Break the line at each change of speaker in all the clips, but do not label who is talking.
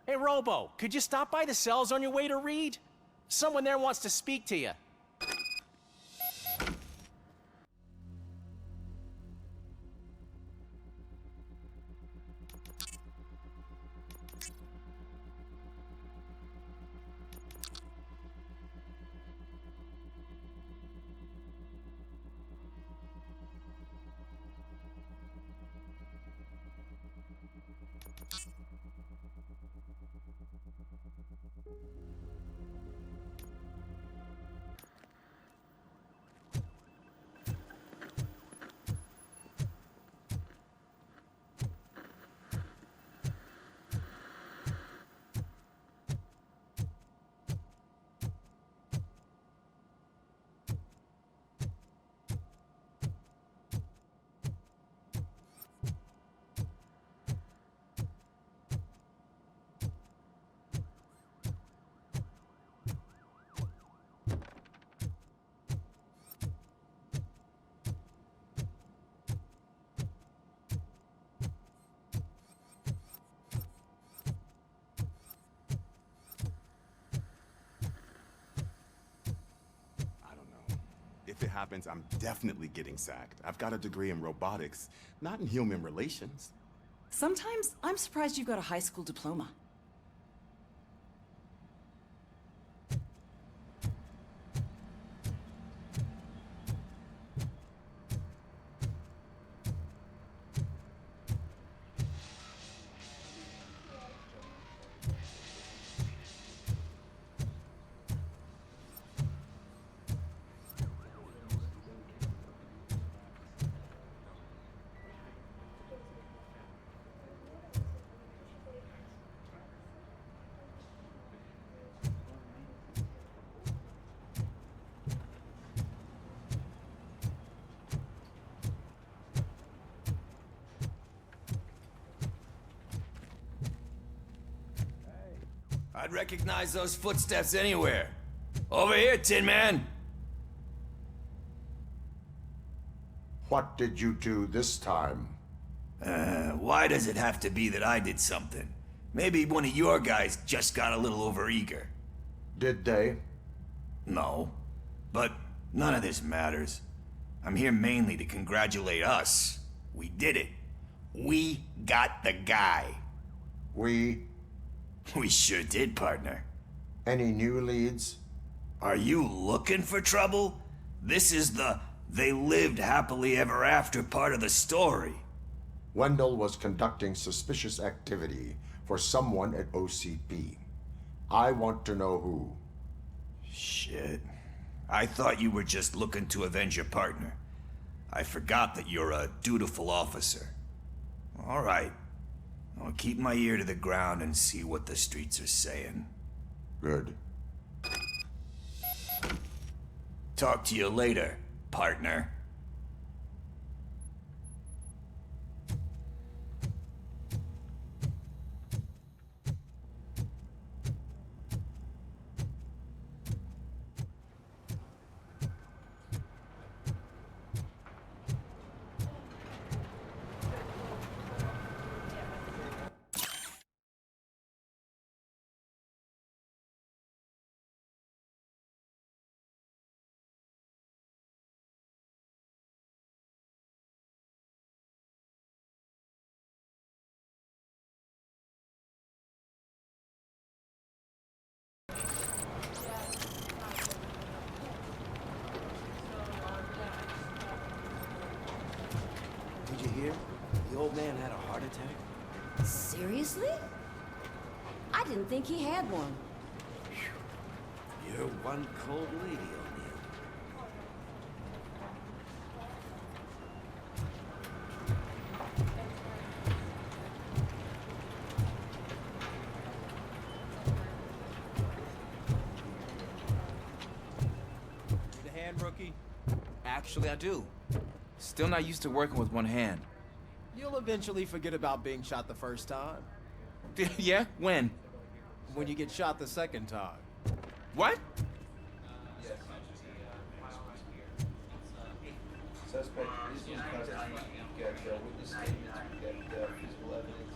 Hey, Robo, could you stop by the cells on your way to read? Someone there wants to speak to you.
If it happens, I'm definitely getting sacked. I've got a degree in robotics, not in human relations.
Sometimes I'm surprised you've got a high school diploma.
I'd recognize those footsteps anywhere. Over here, Tin Man!
What did you do this time?
Why does it have to be that I did something? Maybe one of your guys just got a little overeager.
Did they?
No. But none of this matters. I'm here mainly to congratulate us. We did it. We got the guy.
We?
We sure did, partner.
Any new leads?
Are you looking for trouble? This is the they lived happily ever after part of the story.
Wendell was conducting suspicious activity for someone at OCP. I want to know who.
Shit. I thought you were just looking to avenge your partner. I forgot that you're a dutiful officer. All right. I'll keep my ear to the ground and see what the streets are saying.
Good.
Talk to you later, partner.
Did you hear? The old man had a heart attack.
Seriously? I didn't think he had one.
You're one cold lady, O'Neill.
Need a hand, rookie? Actually, I do. Still not used to working with one hand.
You'll eventually forget about being shot the first time.
Yeah? When?
When you get shot the second time.
What?
Suspect is in custody. You've got witness statements, you've got physical evidence.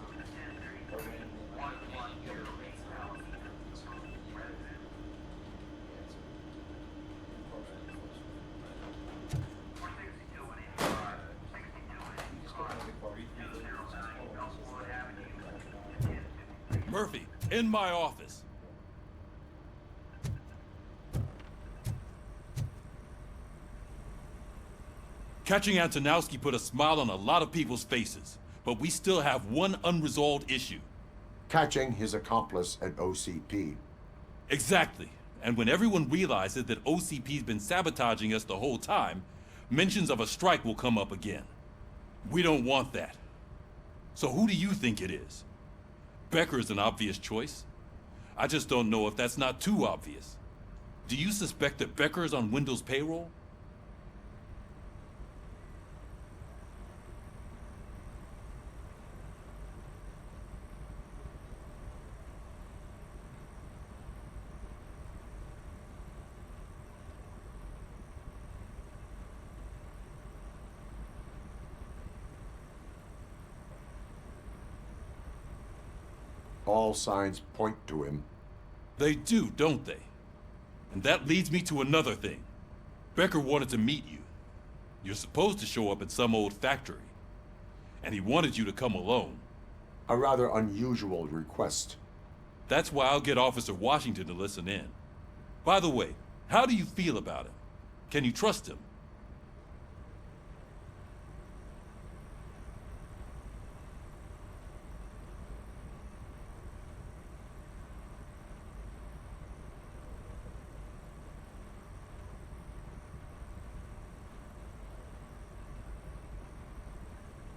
Murphy, in my office. Catching Antonowski put a smile on a lot of people's faces, but we still have one unresolved issue.
Catching his accomplice at OCP.
Exactly. And when everyone realizes that OCP's been sabotaging us the whole time, mentions of a strike will come up again. We don't want that. So who do you think it is? Becker is an obvious choice. I just don't know if that's not too obvious. Do you suspect that Becker is on Windows payroll?
All signs point to him.
They do, don't they? And that leads me to another thing. Becker wanted to meet you. You're supposed to show up at some old factory. And he wanted you to come alone.
A rather unusual request.
That's why I'll get Officer Washington to listen in. By the way, how do you feel about him? Can you trust him?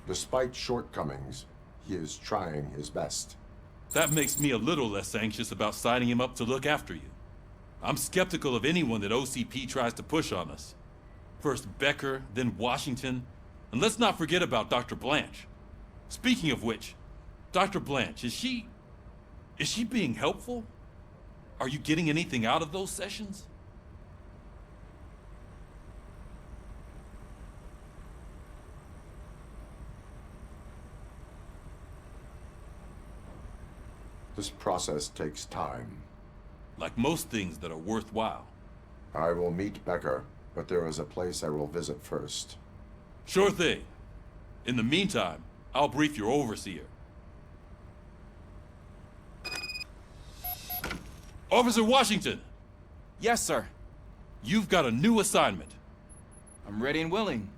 Despite shortcomings, he is trying his best.
That makes me a little less anxious about signing him up to look after you. I'm skeptical of anyone that OCP tries to push on us. First Becker, then Washington, and let's not forget about Dr. Blanche. Speaking of which, Dr. Blanche, is she being helpful? Are you getting anything out of those sessions?
This process takes time.
Like most things that are worthwhile.
I will meet Becker, but there is a place I will visit first.
Sure thing. In the meantime, I'll brief your overseer. Officer Washington!
Yes, sir.
You've got a new assignment.
I'm ready and willing.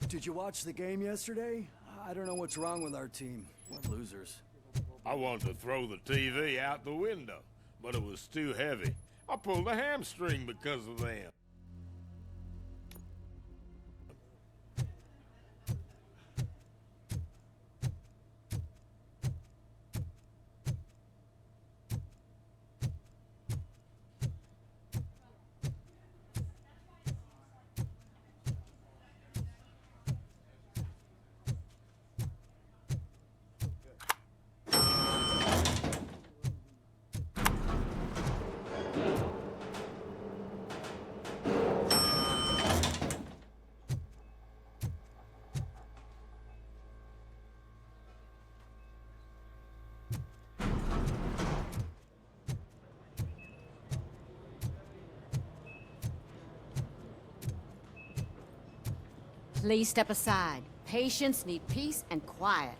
Did you watch the game yesterday? I don't know what's wrong with our team. We're losers.
I wanted to throw the TV out the window, but it was too heavy. I pulled a hamstring because of them.
Please step aside. Patients need peace and quiet.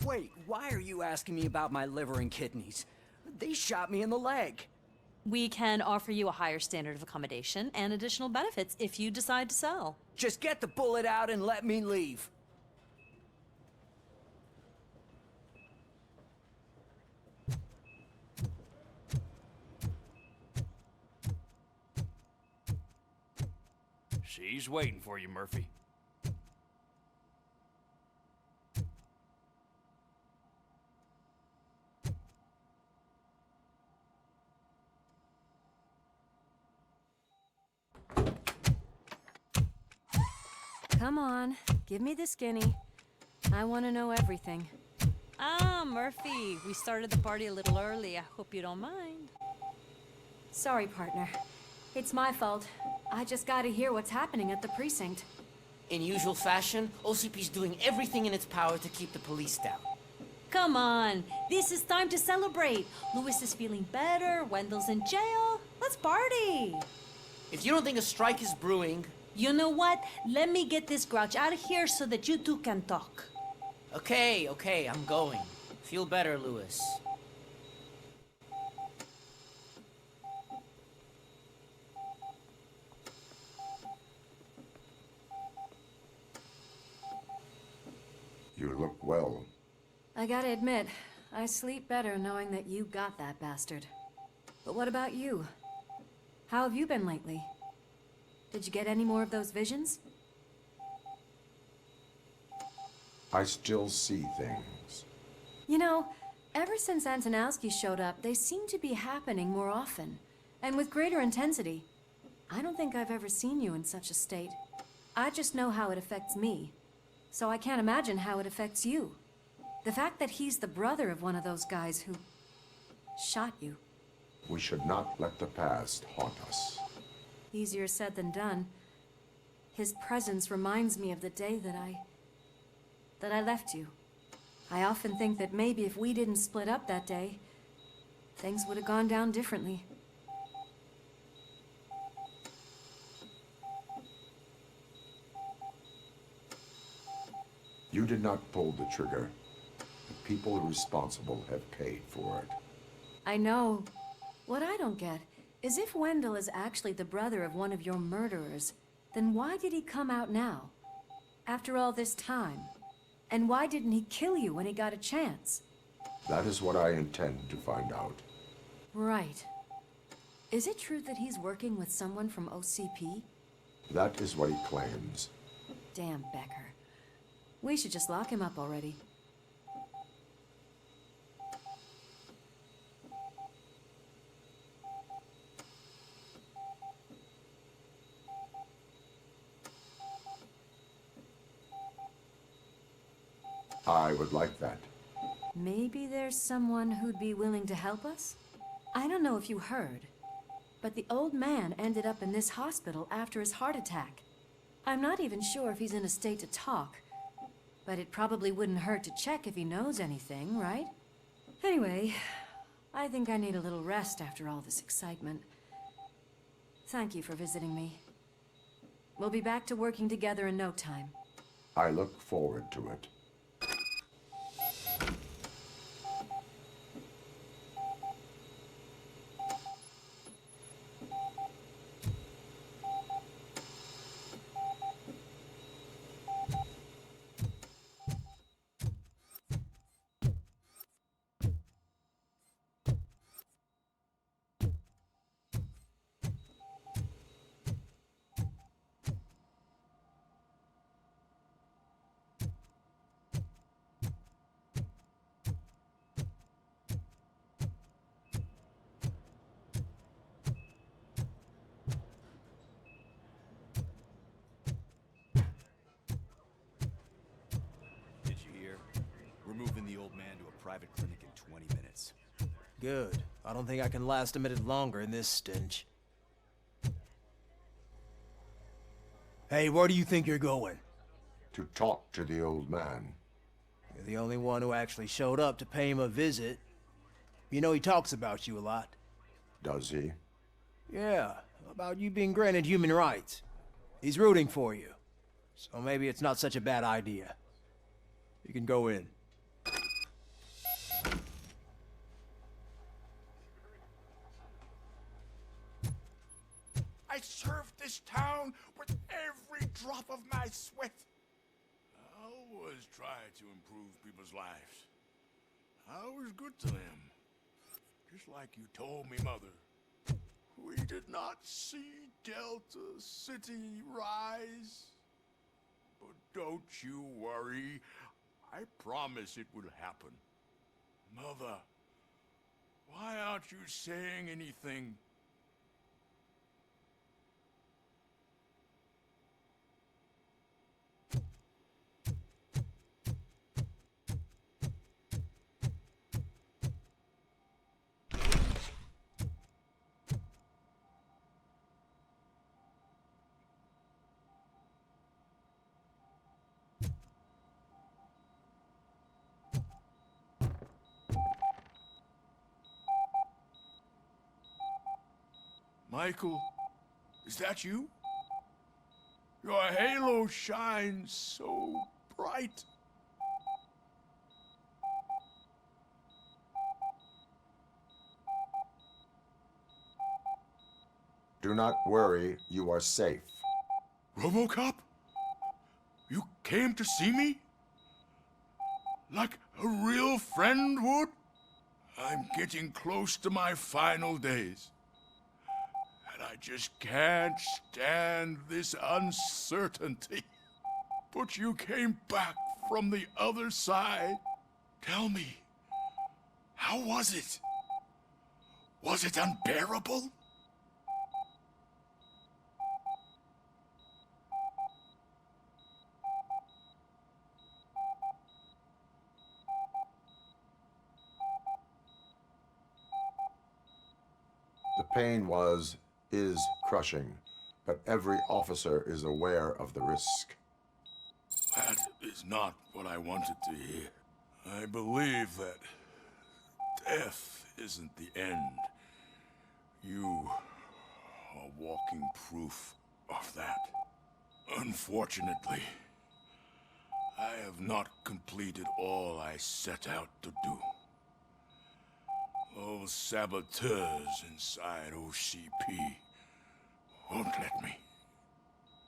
Wait, why are you asking me about my liver and kidneys? They shot me in the leg.
We can offer you a higher standard of accommodation and additional benefits if you decide to sell.
Just get the bullet out and let me leave.
She's waiting for you, Murphy.
Come on, give me the skinny. I want to know everything.
Ah, Murphy, we started the party a little early. I hope you don't mind.
Sorry, partner. It's my fault. I just gotta hear what's happening at the precinct.
In usual fashion, OCP's doing everything in its power to keep the police down.
Come on, this is time to celebrate. Louis is feeling better, Wendell's in jail. Let's party.
If you don't think a strike is brewing...
You know what? Let me get this grouch out of here so that you two can talk.
Okay, I'm going. Feel better, Louis.
You look well.
I gotta admit, I sleep better knowing that you got that bastard. But what about you? How have you been lately? Did you get any more of those visions?
I still see things.
You know, ever since Antonowski showed up, they seem to be happening more often, and with greater intensity. I don't think I've ever seen you in such a state. I just know how it affects me, so I can't imagine how it affects you. The fact that he's the brother of one of those guys who shot you.
We should not let the past haunt us.
Easier said than done. His presence reminds me of the day that I left you. I often think that maybe if we didn't split up that day, things would have gone down differently.
You did not pull the trigger. The people responsible have paid for it.
I know. What I don't get is if Wendell is actually the brother of one of your murderers, then why did he come out now? After all this time? And why didn't he kill you when he got a chance?
That is what I intend to find out.
Right. Is it true that he's working with someone from OCP?
That is what he claims.
Damn Becker. We should just lock him up already.
I would like that.
Maybe there's someone who'd be willing to help us? I don't know if you heard, but the old man ended up in this hospital after his heart attack. I'm not even sure if he's in a state to talk, but it probably wouldn't hurt to check if he knows anything, right? Anyway, I think I need a little rest after all this excitement. Thank you for visiting me. We'll be back to working together in no time.
I look forward to it.
Private clinic in 20 minutes. Good. I don't think I can last a minute longer in this stench. Hey, where do you think you're going?
To talk to the old man.
You're the only one who actually showed up to pay him a visit. You know he talks about you a lot.
Does he?
Yeah, about you being granted human rights. He's rooting for you. So maybe it's not such a bad idea. You can go in.
I served this town with every drop of my sweat. I always try to improve people's lives. I was good to them. Just like you told me, Mother. We did not see Delta City rise. But don't you worry. I promise it will happen. Mother, why aren't you saying anything? Michael, is that you? Your halo shines so bright.
Do not worry, you are safe.
RoboCop? You came to see me? Like a real friend would? I'm getting close to my final days. And I just can't stand this uncertainty. But you came back from the other side. Tell me, how was it? Was it unbearable?
The pain is crushing, but every officer is aware of the risk.
That is not what I wanted to hear. I believe that death isn't the end. You are walking proof of that. Unfortunately, I have not completed all I set out to do. Those saboteurs inside OCP won't let me.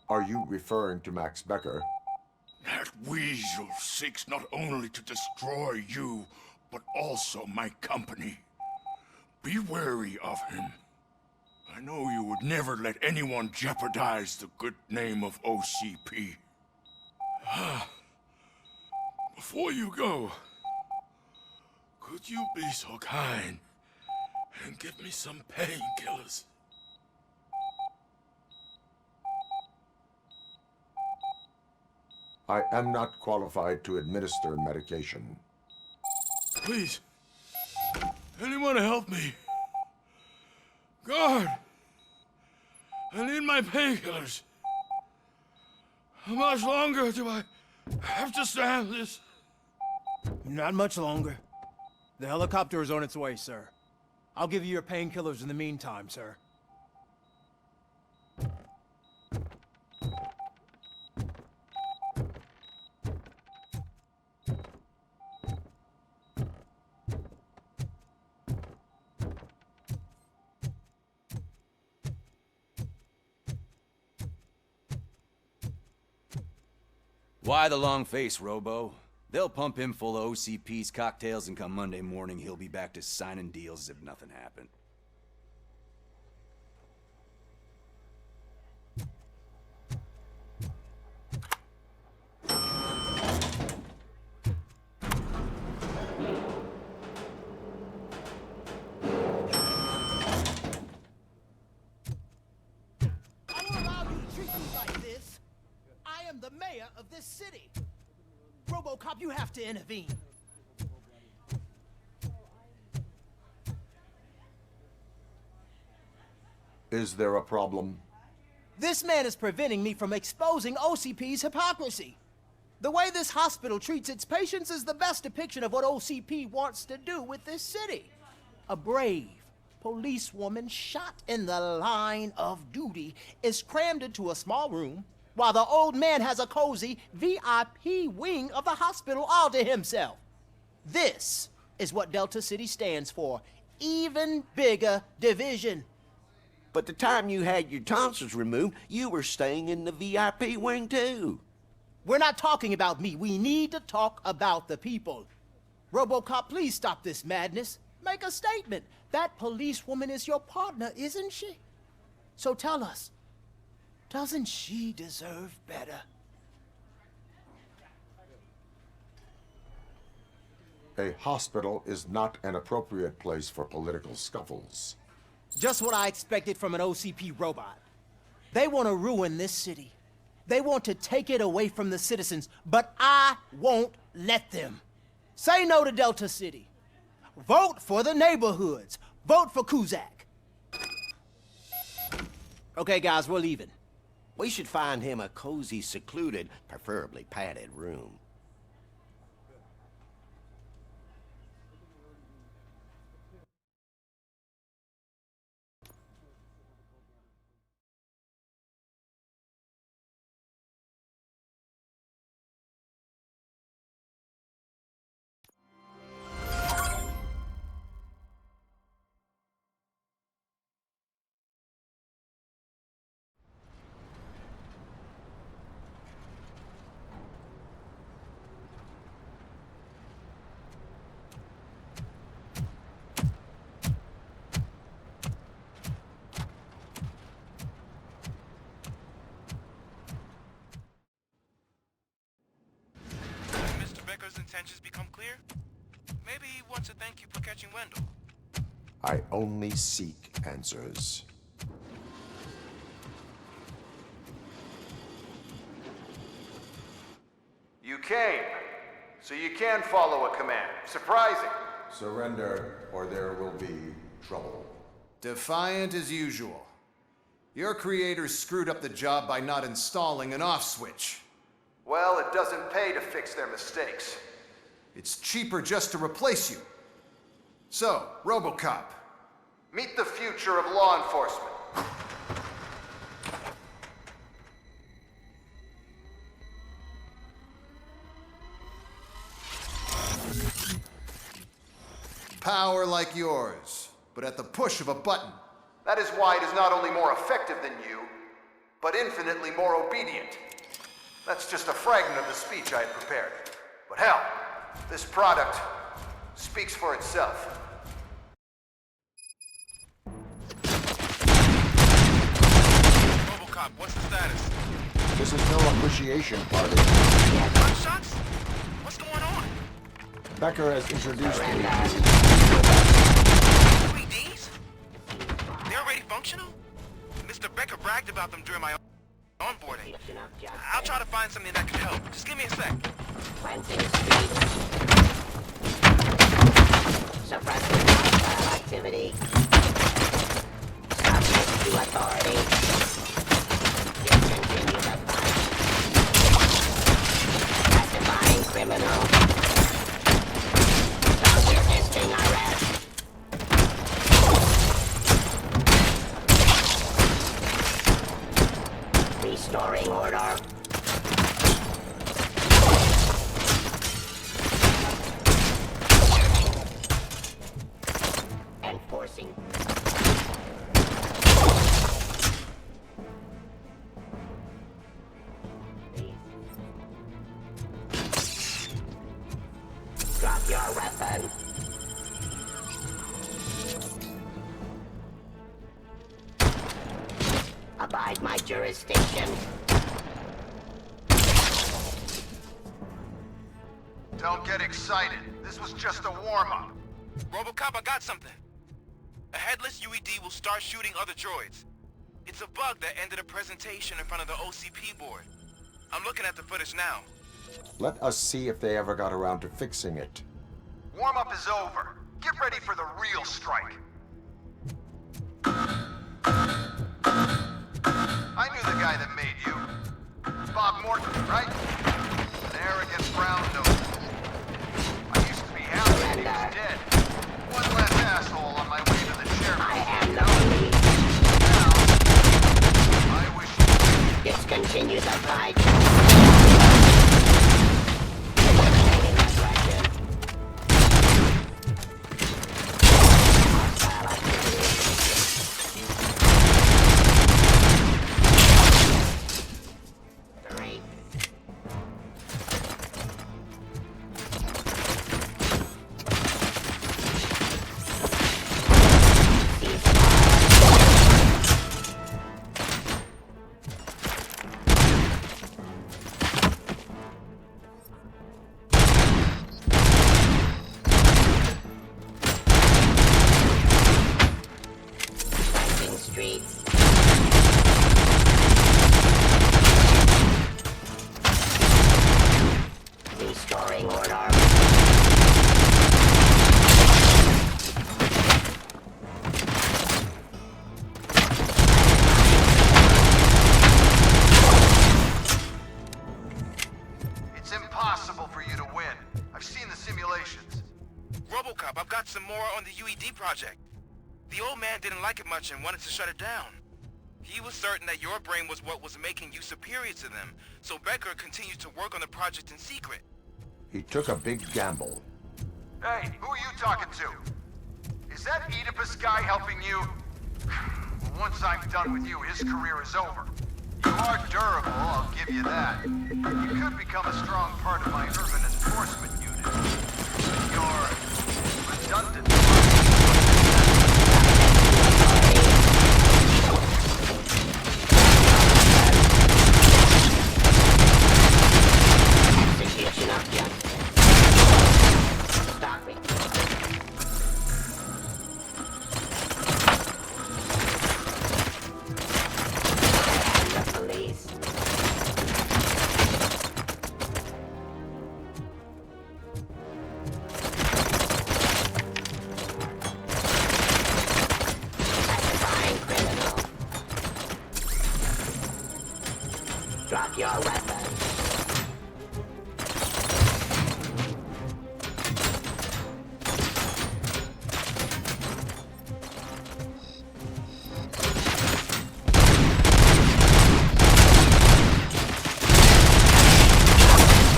Are you referring to Max Becker?
That weasel seeks not only to destroy you, but also my company. Be wary of him. I know you would never let anyone jeopardize the good name of OCP. Before you go, could you be so kind and give me some painkillers?
I am not qualified to administer medication.
Please, anyone help me? Guard! I need my painkillers. How much longer do I have to stand this?
Not much longer. The helicopter is on its way, sir. I'll give you your painkillers in the meantime, sir.
Why the long face, Robo? They'll pump him full of OCP's cocktails, and come Monday morning, he'll be back to signing deals as if nothing happened.
I don't allow you to treat me like this. I am the mayor of this city. RoboCop, you have to intervene.
Is there a problem?
This man is preventing me from exposing OCP's hypocrisy. The way this hospital treats its patients is the best depiction of what OCP wants to do with this city. A brave policewoman shot in the line of duty is crammed into a small room while the old man has a cozy VIP wing of the hospital all to himself. This is what Delta City stands for. Even bigger division.
But the time you had your tonsils removed, you were staying in the VIP wing too.
We're not talking about me. We need to talk about the people. RoboCop, please stop this madness. Make a statement. That policewoman is your partner, isn't she? So tell us, doesn't she deserve better?
A hospital is not an appropriate place for political scuffles.
Just what I expected from an OCP robot. They want to ruin this city. They want to take it away from the citizens, but I won't let them. Say no to Delta City. Vote for the neighborhoods. Vote for Kuzak. Okay, guys, we're leaving.
We should find him a cozy, secluded, preferably padded room.
Intentions become clear? Maybe he wants to thank you for catching Wendell.
I only seek answers.
You came, so you can follow a command. Surprising.
Surrender, or there will be trouble.
Defiant as usual. Your creators screwed up the job by not installing an off switch. Well, it doesn't pay to fix their mistakes. It's cheaper just to replace you. So, RoboCop, meet the future of law enforcement. Power like yours, but at the push of a button. That is why it is not only more effective than you, but infinitely more obedient. That's just a fragment of the speech I had prepared. But hell, this product speaks for itself.
RoboCop, what's the status?
This is no appreciation party.
Gunshots? What's going on?
Becker has introduced me.
LEDs? They're already functional? Mr. Becker bragged about them during my onboarding. I'll try to find something that can help. Just give me a sec.
Suppressing hostile activity. Subject to authority. Discontinue the fight. Classifying criminal. Stop resisting arrest. Restoring order. Enforcing. Drop your weapon. Abide my jurisdiction.
Don't get excited. This was just a warm-up.
RoboCop, I got something. A headless UED will start shooting other droids. It's a bug that ended a presentation in front of the OCP board. I'm looking at the footage now.
Let us see if they ever got around to fixing it.
Warm-up is over. Get ready for the real strike. I knew the guy that made you. Bob Morton, right? An arrogant brown nose. I used to be happy that he was dead. One less asshole
Restoring order.
It's impossible for you to win. I've seen the simulations.
RoboCop, I've got some more on the UED project. The old man didn't like it much and wanted to shut it down. He was certain that your brain was what was making you superior to them, so Becker continued to work on the project in secret.
He took a big gamble.
Hey, who are you talking to? Is that Oedipus guy helping you? Well, once I'm done with you, his career is over. You are durable, I'll give you that. You could become a strong part of my urban enforcement unit. But you're redundant.
Execution object. Stop me. And the police. Classifying criminal. Drop your weapon.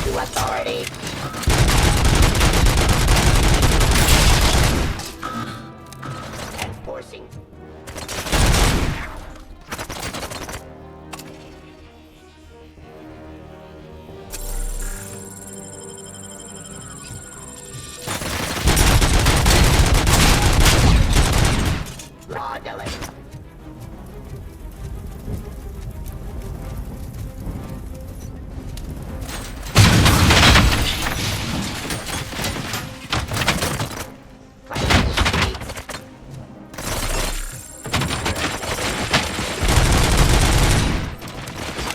To authority. Enforcing. Law delivered. Cleansing streets.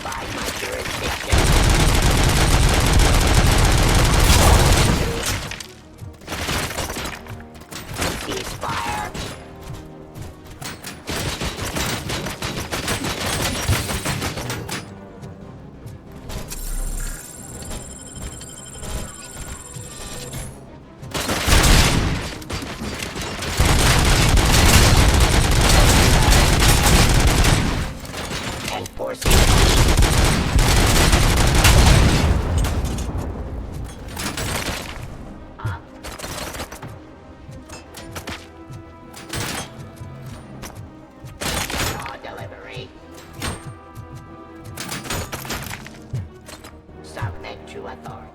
By my jurisdiction. Ceasefire. Enforcing. Law delivery. Submit to authority.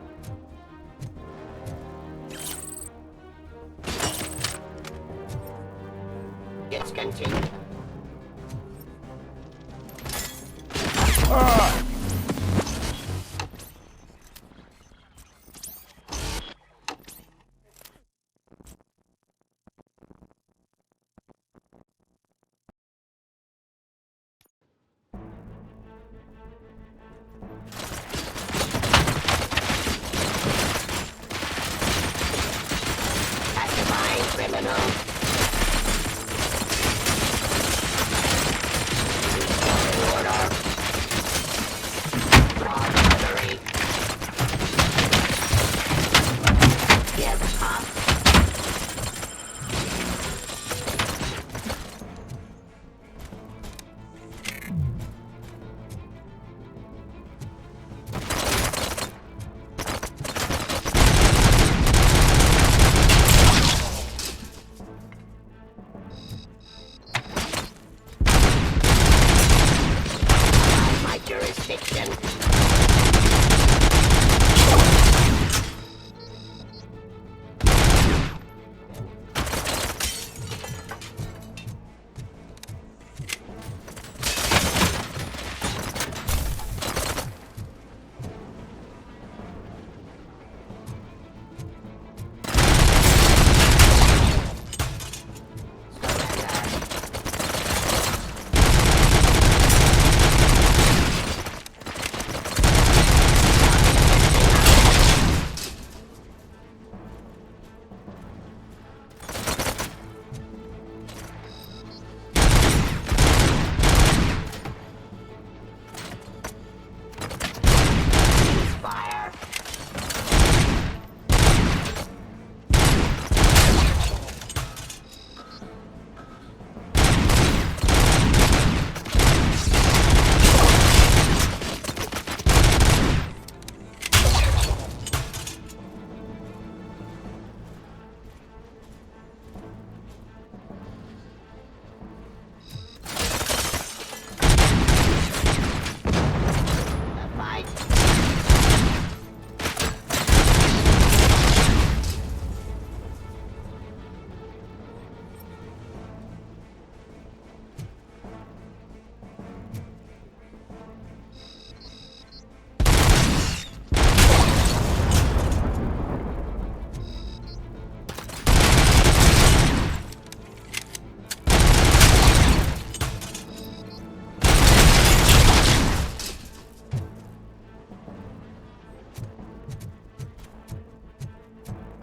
Discontinued. Classifying criminal.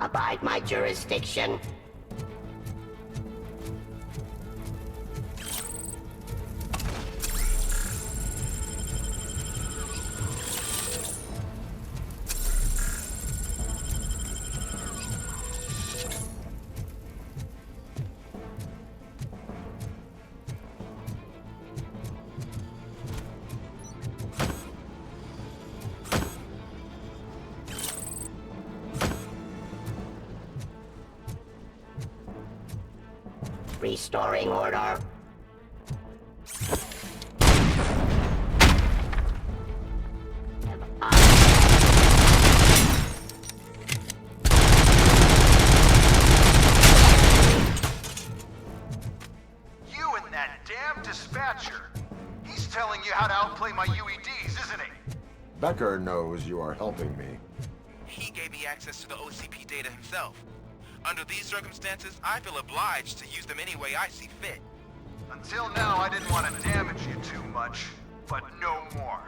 Abide my jurisdiction. Restoring order.
You and that damn dispatcher. He's telling you how to outplay my UEDs, isn't he?
Becker knows you are helping me.
He gave me access to the OCP data himself. Under these circumstances, I feel obliged to use them any way I see fit.
Until now, I didn't want to damage you too much, but no more.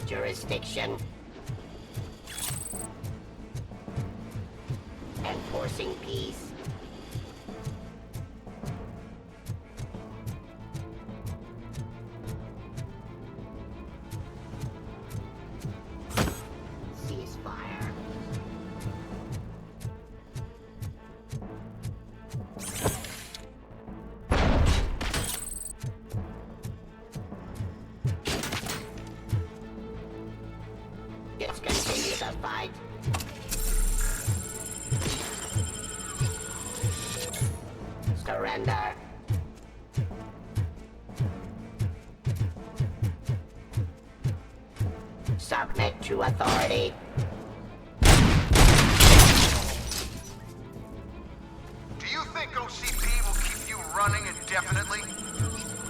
Jurisdiction. Enforcing peace. Ceasefire. Let's continue the fight. Surrender. Submit to authority.
Do you think OCP will keep you running indefinitely?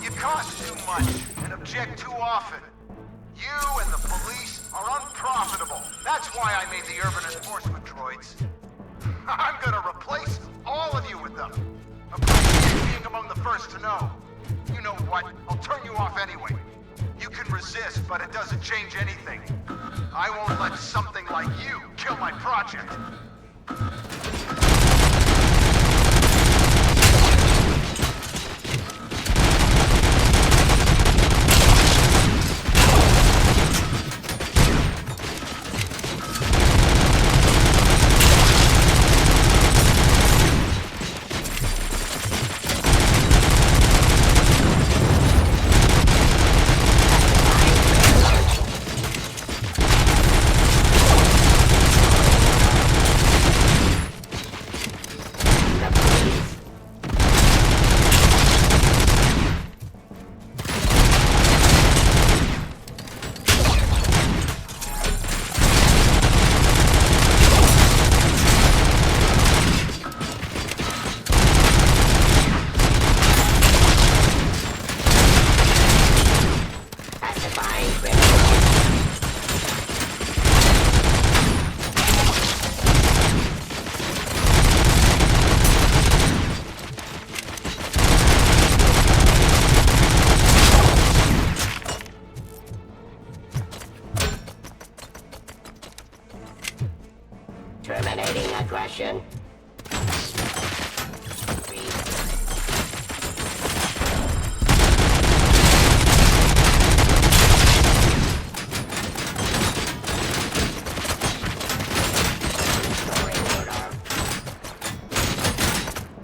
You cost too much and object too often. You and the police are unprofitable. That's why I made the urban enforcement droids. what? I'll turn you off anyway. You can resist, but it doesn't change anything. I won't let something like you kill my project.
Terminating aggression.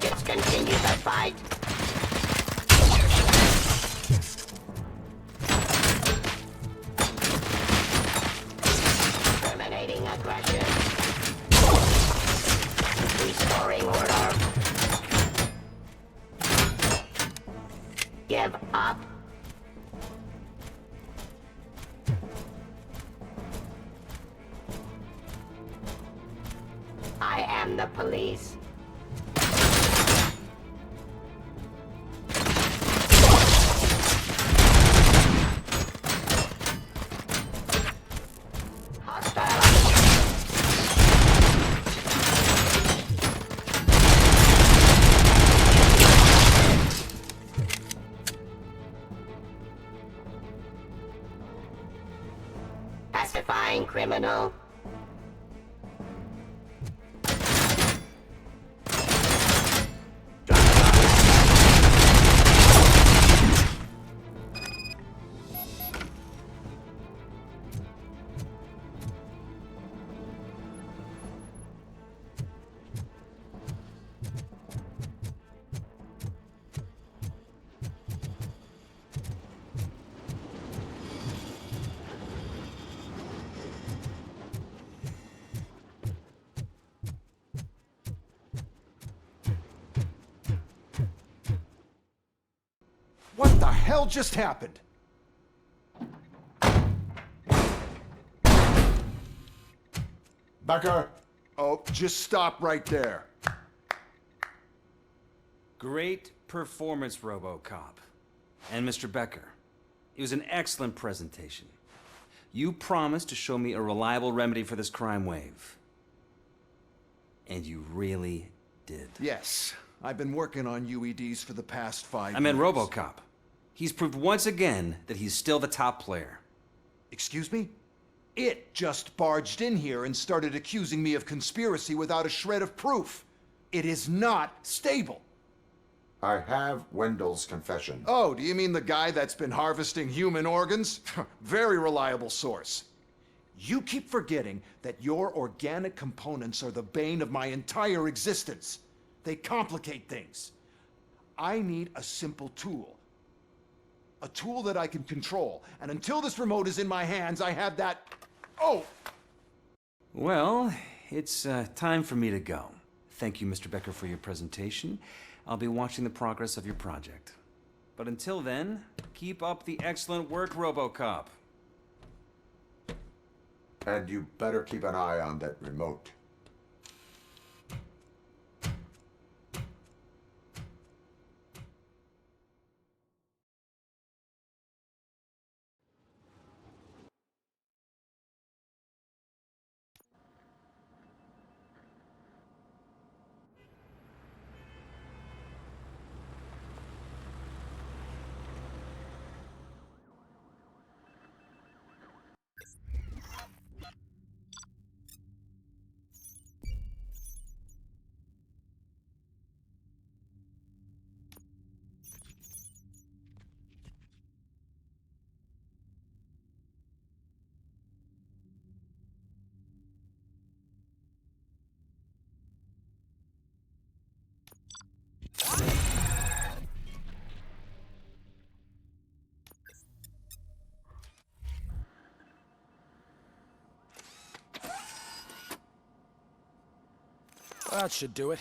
Discontinue the fight. Terminating aggression. Restoring order. Give up. I am the police. Pacifying criminal.
What the hell just happened?
Becker!
Oh, just stop right there.
Great performance, RoboCop. And Mr. Becker, it was an excellent presentation. You promised to show me a reliable remedy for this crime wave. And you really did.
Yes, I've been working on UEDs for the past 5 years.
I meant RoboCop. He's proved once again that he's still the top player.
Excuse me? It just barged in here and started accusing me of conspiracy without a shred of proof. It is not stable.
I have Wendell's confession.
Oh, do you mean the guy that's been harvesting human organs? Very reliable source. You keep forgetting that your organic components are the bane of my entire existence. They complicate things. I need a simple tool. A tool that I can control. And until this remote is in my hands, I have that... Oh!
Well, it's time for me to go. Thank you, Mr. Becker, for your presentation. I'll be watching the progress of your project. But until then, keep up the excellent work, RoboCop.
And you better keep an eye on that remote.
That should do it.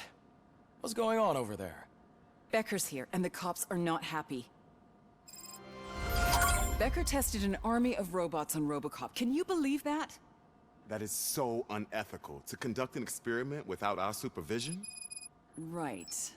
What's going on over there?
Becker's here, and the cops are not happy. Becker tested an army of robots on RoboCop. Can you believe that?
That is so unethical. To conduct an experiment without our supervision?
Right.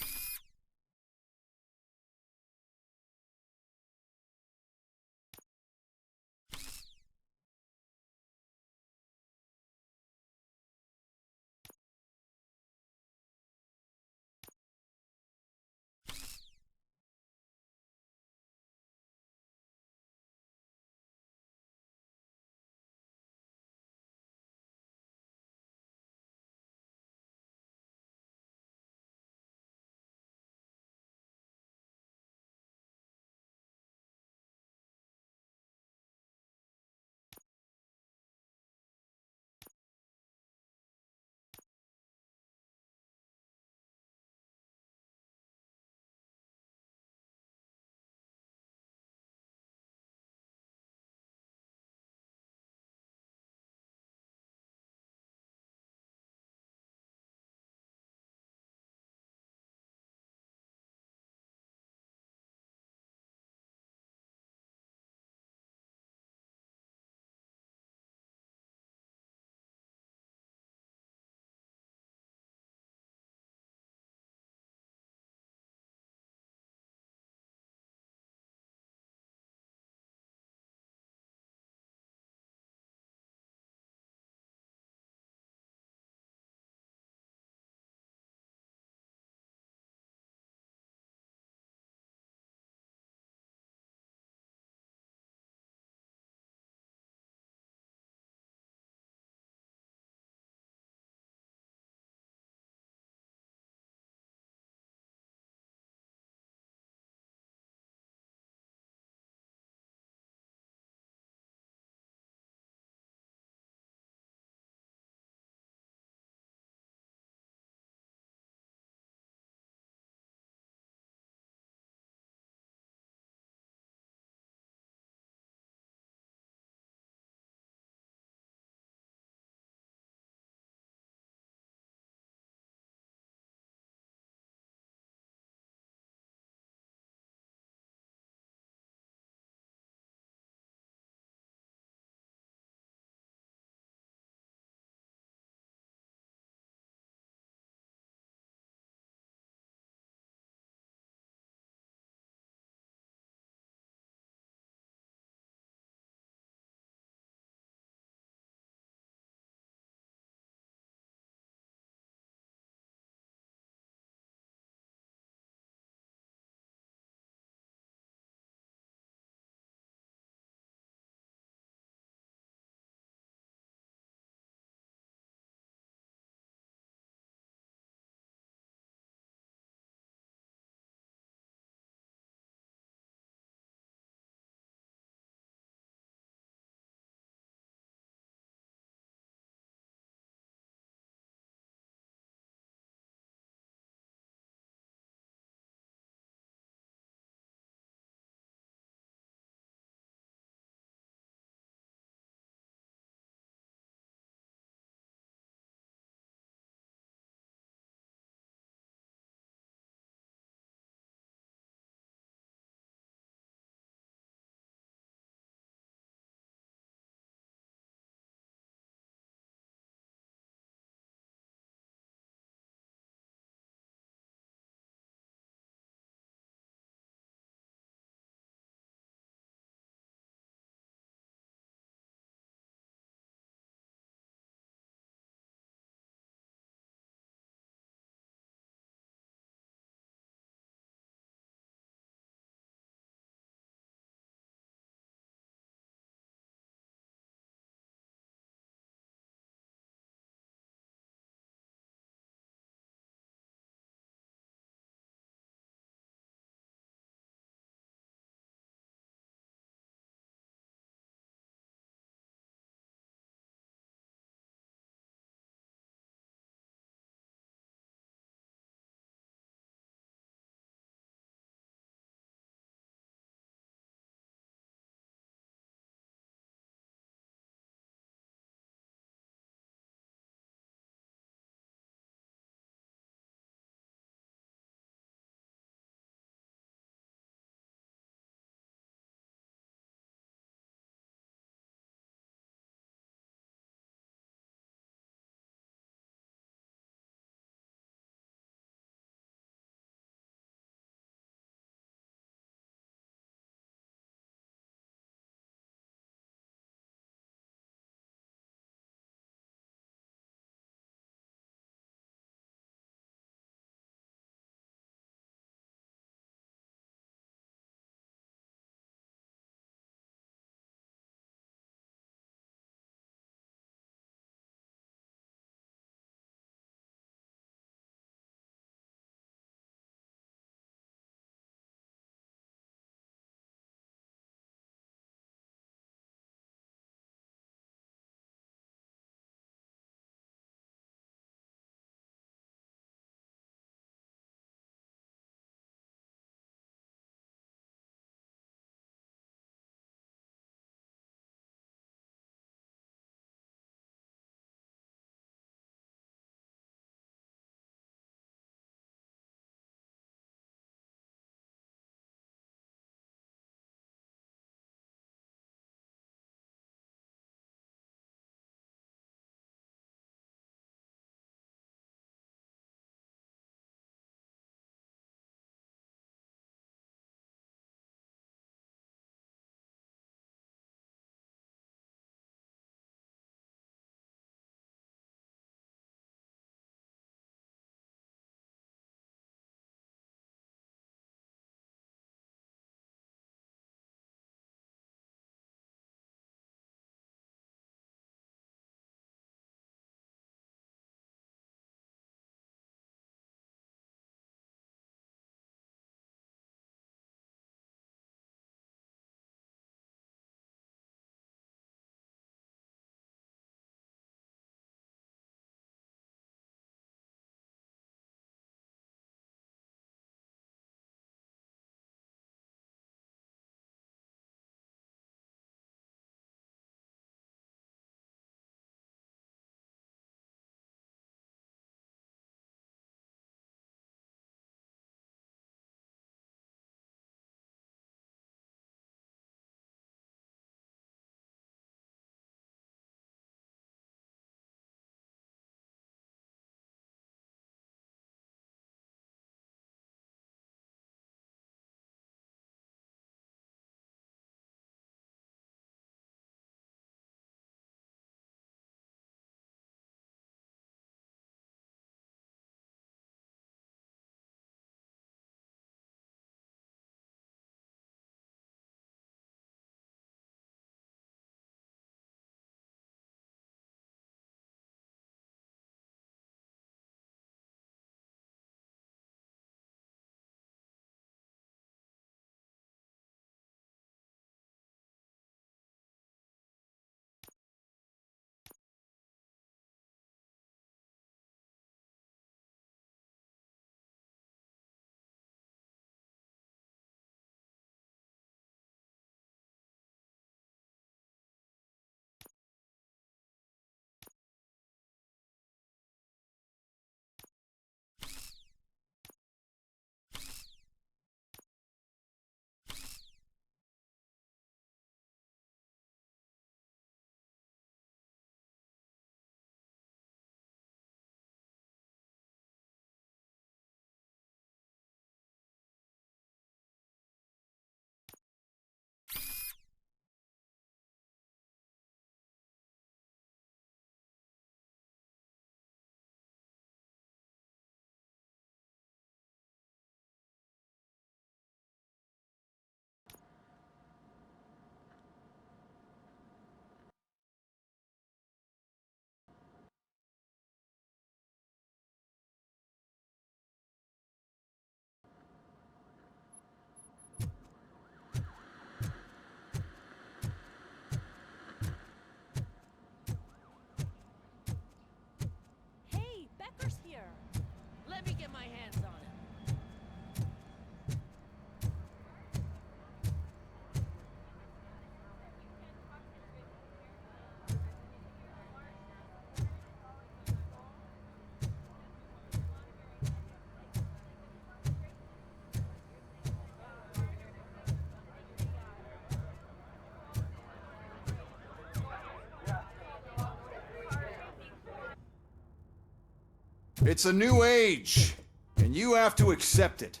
It's a new age, and you have to accept it.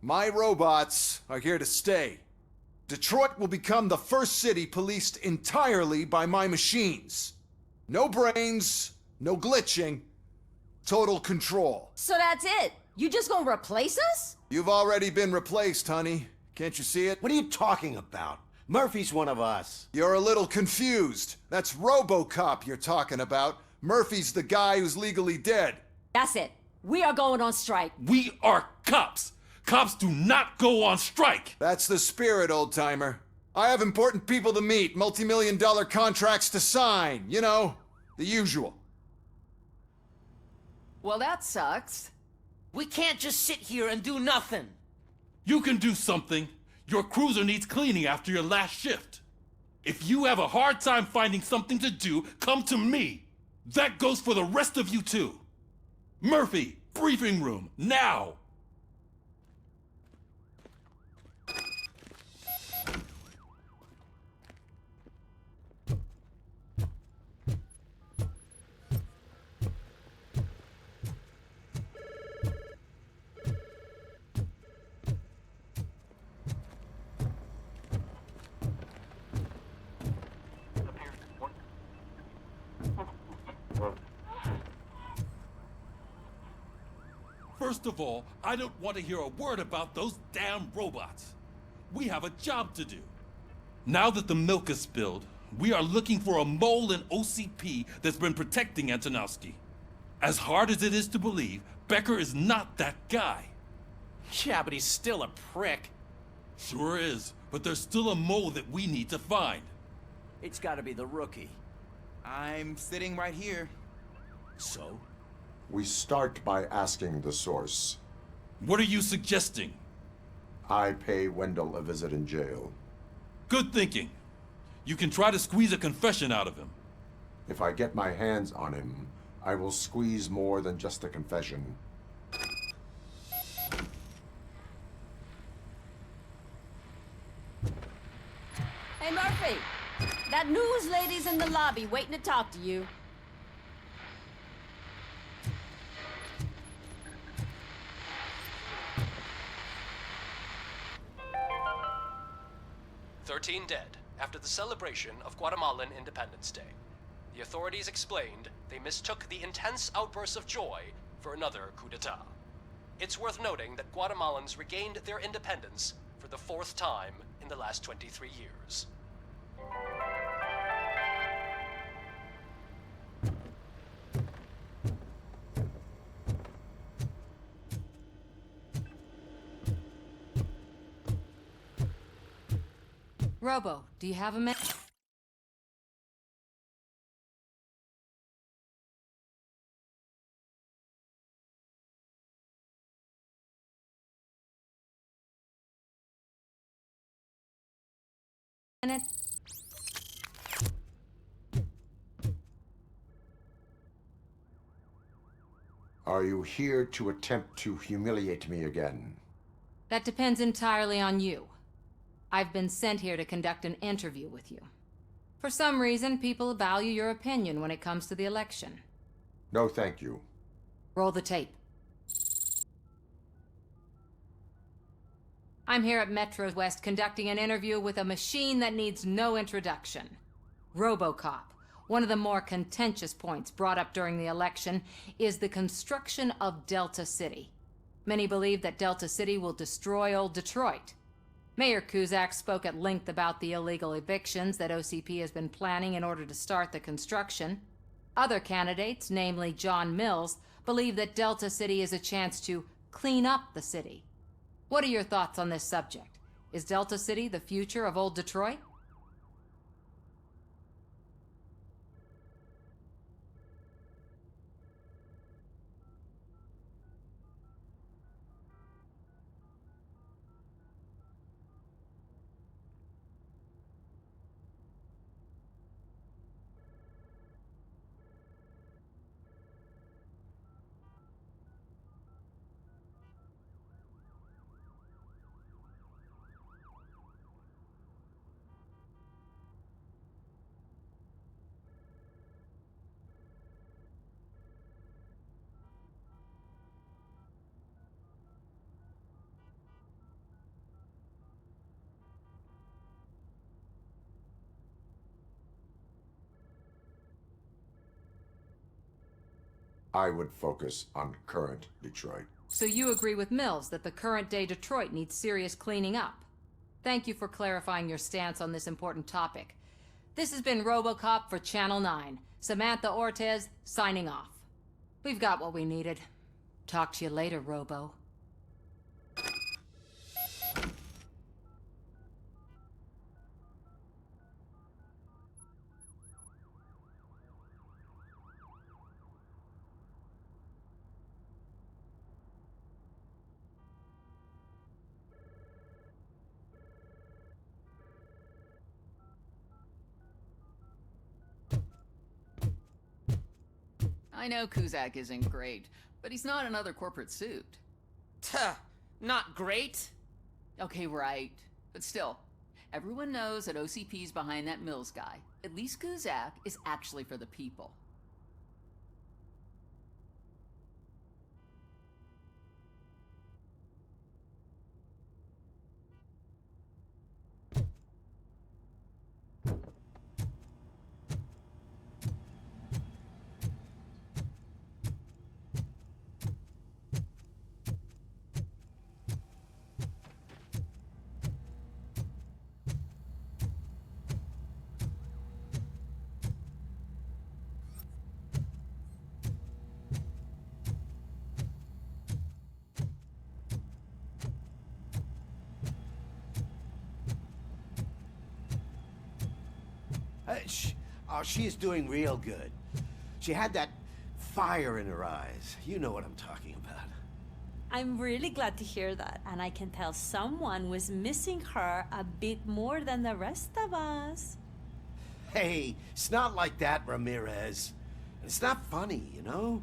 My robots are here to stay. Detroit will become the first city policed entirely by my machines. No brains, no glitching, total control.
So that's it? You just gonna replace us?
You've already been replaced, honey. Can't you see it?
What are you talking about? Murphy's one of us.
You're a little confused. That's RoboCop you're talking about. Murphy's the guy who's legally dead.
That's it. We are going on strike.
We are cops. Cops do not go on strike.
That's the spirit, old-timer. I have important people to meet, multi-million-dollar contracts to sign. You know, the usual.
Well, that sucks. We can't just sit here and do nothing.
You can do something. Your cruiser needs cleaning after your last shift. If you have a hard time finding something to do, come to me. That goes for the rest of you too. Murphy, briefing room, now! First of all, I don't want to hear a word about those damn robots. We have a job to do. Now that the milk is spilled, we are looking for a mole in OCP that's been protecting Antonowski. As hard as it is to believe, Becker is not that guy.
Yeah, but he's still a prick.
Sure is, but there's still a mole that we need to find.
It's gotta be the rookie.
I'm sitting right here.
So?
We start by asking the source.
What are you suggesting?
I pay Wendell a visit in jail.
Good thinking. You can try to squeeze a confession out of him.
If I get my hands on him, I will squeeze more than just a confession.
Hey, Murphy. That news lady's in the lobby waiting to talk to you.
Dead after the celebration of Guatemalan Independence Day. The authorities explained they mistook the intense outbursts of joy for another coup d'etat. It's worth noting that Guatemalans regained their independence for the 4th time in the last 23 years.
Robo, do you have a minute?
Are you here to attempt to humiliate me again?
That depends entirely on you. I've been sent here to conduct an interview with you. For some reason, people value your opinion when it comes to the election.
No, thank you.
Roll the tape. I'm here at Metro West conducting an interview with a machine that needs no introduction. RoboCop. One of the more contentious points brought up during the election is the construction of Delta City. Many believe that Delta City will destroy old Detroit. Mayor Cusack spoke at length about the illegal evictions that OCP has been planning in order to start the construction. Other candidates, namely John Mills, believe that Delta City is a chance to clean up the city. What are your thoughts on this subject? Is Delta City the future of old Detroit?
I would focus on current Detroit.
So you agree with Mills that the current-day Detroit needs serious cleaning up? Thank you for clarifying your stance on this important topic. This has been RoboCop for Channel 9. Samantha Ortez, signing off. We've got what we needed. Talk to you later, Robo.
I know Kuzak isn't great, but he's not another corporate suit.
Tuh, not great.
Okay, right. But still, everyone knows that OCP's behind that Mills guy. At least Kuzak is actually for the people.
She is doing real good. She had that fire in her eyes. You know what I'm talking about.
I'm really glad to hear that, and I can tell someone was missing her a bit more than the rest of us.
Hey, it's not like that, Ramirez. It's not funny, you know?